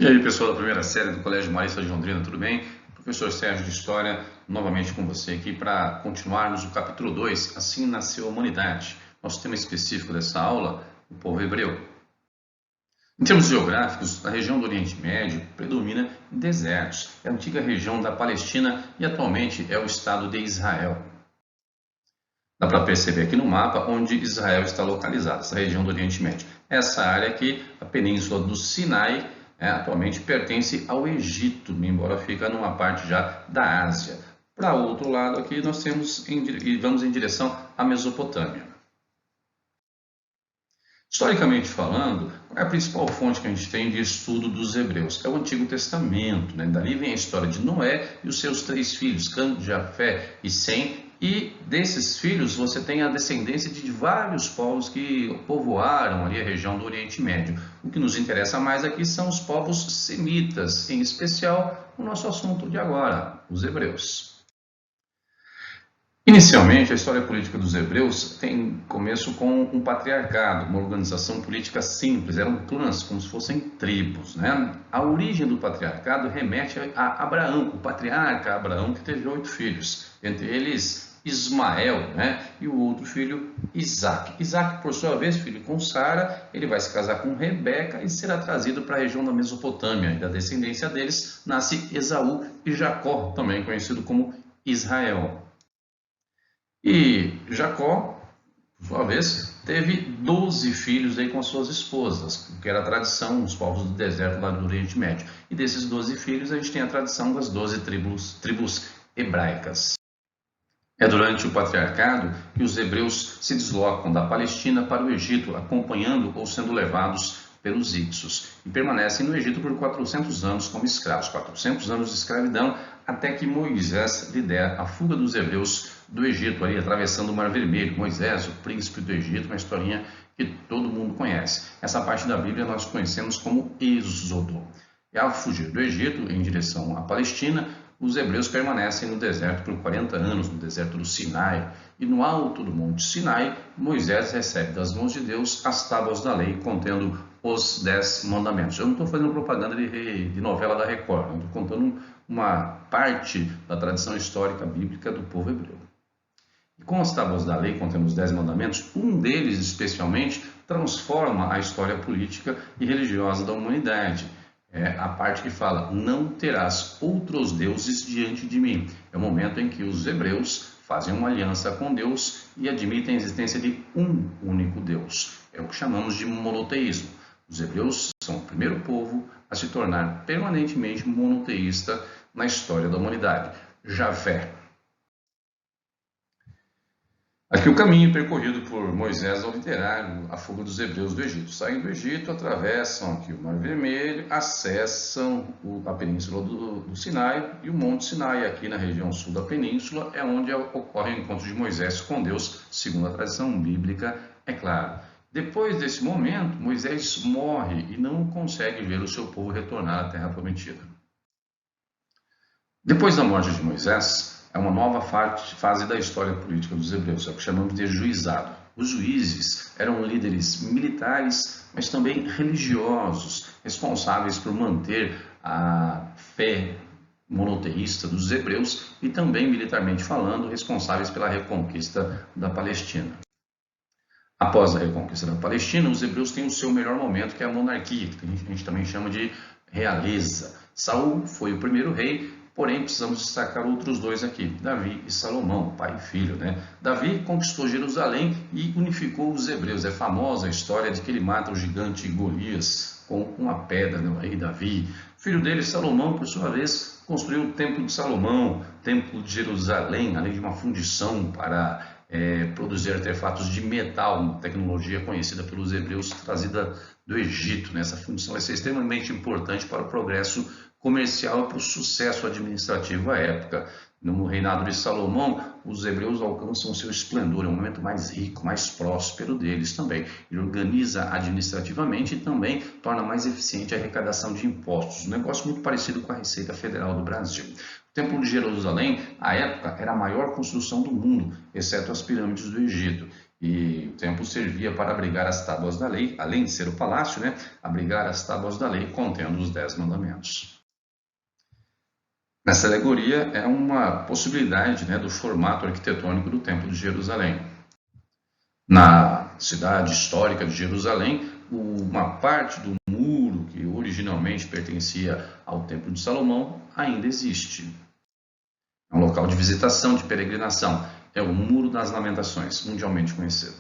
E aí, pessoal da primeira série do Colégio Marista de Londrina, tudo bem? Professor Sérgio de História, novamente com você aqui para continuarmos o capítulo 2, Assim Nasceu a Humanidade. Nosso tema específico dessa aula, o povo hebreu. Em termos geográficos, a região do Oriente Médio predomina em desertos. É a antiga região da Palestina e atualmente é o Estado de Israel. Dá para perceber aqui no mapa onde Israel está localizado, essa região do Oriente Médio. Essa área aqui, a Península do Sinai, atualmente pertence ao Egito, embora fica numa parte já da Ásia. Para o outro lado aqui nós vamos em direção à Mesopotâmia. Historicamente falando, qual é a principal fonte que a gente tem de estudo dos hebreus? É o Antigo Testamento, né? Dali vem a história de Noé e os seus 3 filhos, Cã, Jafé e Sem, e desses filhos você tem a descendência de vários povos que povoaram ali a região do Oriente Médio. O que nos interessa mais aqui são os povos semitas, em especial o nosso assunto de agora, os hebreus. Inicialmente, a história política dos hebreus tem começo com um patriarcado, uma organização política simples, eram clãs, como se fossem tribos, né? A origem do patriarcado remete a Abraão, o patriarca Abraão, que teve 8 filhos, entre eles Ismael, né? E o outro filho, Isaac. Isaac, por sua vez, filho com Sara, ele vai se casar com Rebeca e será trazido para a região da Mesopotâmia. E da descendência deles nasce Esaú e Jacó, também conhecido como Israel. E Jacó, por sua vez, teve 12 filhos aí com suas esposas, que era a tradição dos povos do deserto lá do Oriente Médio. E desses 12 filhos a gente tem a tradição das 12 tribos hebraicas. É durante o patriarcado que os hebreus se deslocam da Palestina para o Egito, acompanhando ou sendo levados pelos Hicsos, e permanecem no Egito por 400 anos como escravos, 400 anos de escravidão, até que Moisés lidera a fuga dos hebreus do Egito, ali atravessando o Mar Vermelho. Moisés, o príncipe do Egito, uma historinha que todo mundo conhece. Essa parte da Bíblia nós conhecemos como Êxodo. E ao fugir do Egito em direção à Palestina, os hebreus permanecem no deserto por 40 anos, no deserto do Sinai. E no alto do Monte Sinai, Moisés recebe das mãos de Deus as tábuas da lei, contendo os 10 mandamentos. Eu não estou fazendo propaganda de novela da Record, estou contando uma parte da tradição histórica bíblica do povo hebreu. E com as tábuas da lei, contendo os 10 mandamentos, um deles especialmente transforma a história política e religiosa da humanidade. É a parte que fala, não terás outros deuses diante de mim. É o momento em que os hebreus fazem uma aliança com Deus e admitem a existência de um único Deus. É o que chamamos de monoteísmo. Os hebreus são o primeiro povo a se tornar permanentemente monoteísta na história da humanidade. Javé. Aqui o caminho percorrido por Moisés ao liderar a fuga dos hebreus do Egito. Saem do Egito, atravessam aqui o Mar Vermelho, acessam a península do Sinai e o Monte Sinai, aqui na região sul da península, é onde ocorre o encontro de Moisés com Deus, segundo a tradição bíblica, é claro. Depois desse momento, Moisés morre e não consegue ver o seu povo retornar à Terra Prometida. Depois da morte de Moisés, é uma nova fase da história política dos hebreus, é o que chamamos de juizado. Os juízes eram líderes militares, mas também religiosos, responsáveis por manter a fé monoteísta dos hebreus e também, militarmente falando, responsáveis pela reconquista da Palestina. Após a reconquista da Palestina, os hebreus têm o seu melhor momento, que é a monarquia, que a gente também chama de realeza. Saul foi o primeiro rei, porém precisamos destacar outros 2 aqui, Davi e Salomão, pai e filho, né? Davi conquistou Jerusalém e unificou os hebreus. É famosa a história de que ele mata o gigante Golias com uma pedra, né? O rei Davi. Filho dele, Salomão, por sua vez, construiu o Templo de Salomão, Templo de Jerusalém, além de uma fundição para produzir artefatos de metal, uma tecnologia conhecida pelos hebreus trazida do Egito. Essa fundição vai ser extremamente importante para o progresso comercial e para o sucesso administrativo à época. No reinado de Salomão, os hebreus alcançam seu esplendor, é um momento mais rico, mais próspero deles também. Ele organiza administrativamente e também torna mais eficiente a arrecadação de impostos, um negócio muito parecido com a Receita Federal do Brasil. O Templo de Jerusalém, à época, era a maior construção do mundo, exceto as pirâmides do Egito. E o templo servia para abrigar as tábuas da lei, além de ser o palácio, né? Abrigar as tábuas da lei contendo os 10 mandamentos. Nessa alegoria é uma possibilidade, né, do formato arquitetônico do Templo de Jerusalém. Na cidade histórica de Jerusalém, uma parte do muro que originalmente pertencia ao Templo de Salomão ainda existe. É um local de visitação, de peregrinação. É o Muro das Lamentações, mundialmente conhecido.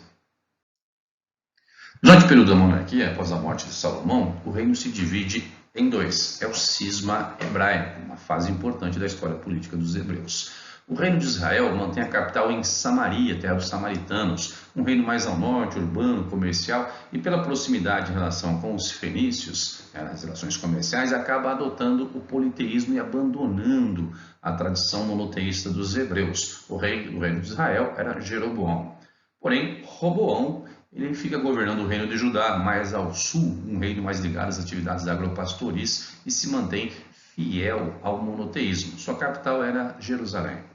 Durante o período da monarquia, após a morte de Salomão, o reino se divide em dois. É o cisma hebraico, uma fase importante da história política dos hebreus. O reino de Israel mantém a capital em Samaria, terra dos samaritanos, um reino mais ao norte, urbano, comercial, e pela proximidade em relação com os fenícios, nas relações comerciais, acaba adotando o politeísmo e abandonando a tradição monoteísta dos hebreus. O rei do reino de Israel era Jeroboão. Porém, Roboão ele fica governando o reino de Judá, mais ao sul, um reino mais ligado às atividades agropastoris, e se mantém fiel ao monoteísmo. Sua capital era Jerusalém.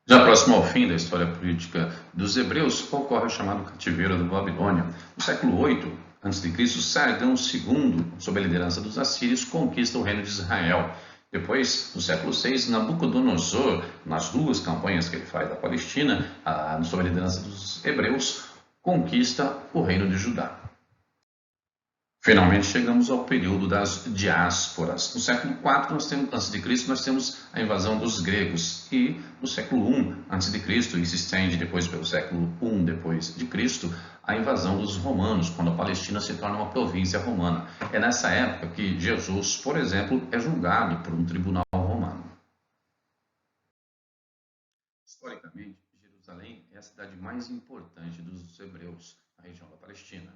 Já próximo ao fim da história política dos hebreus, ocorre o chamado cativeiro da Babilônia. No século 8 a.C., Sargão II, sob a liderança dos assírios, conquista o reino de Israel. Depois, no século 6, Nabucodonosor, nas duas campanhas que ele faz da Palestina, sob a liderança dos hebreus, conquista o reino de Judá. Finalmente chegamos ao período das diásporas. No século IV a.C., nós temos a invasão dos gregos e no século I a.C., e se estende depois pelo século I depois de Cristo, a invasão dos romanos, quando a Palestina se torna uma província romana. É nessa época que Jesus, por exemplo, é julgado por um tribunal romano. Historicamente, Jerusalém é a cidade mais importante dos hebreus na região da Palestina.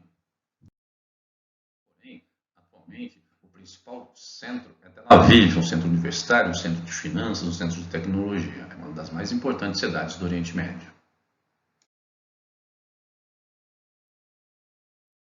Porém, atualmente, o principal centro é Tel Aviv, um centro universitário, um centro de finanças, um centro de tecnologia. É uma das mais importantes cidades do Oriente Médio.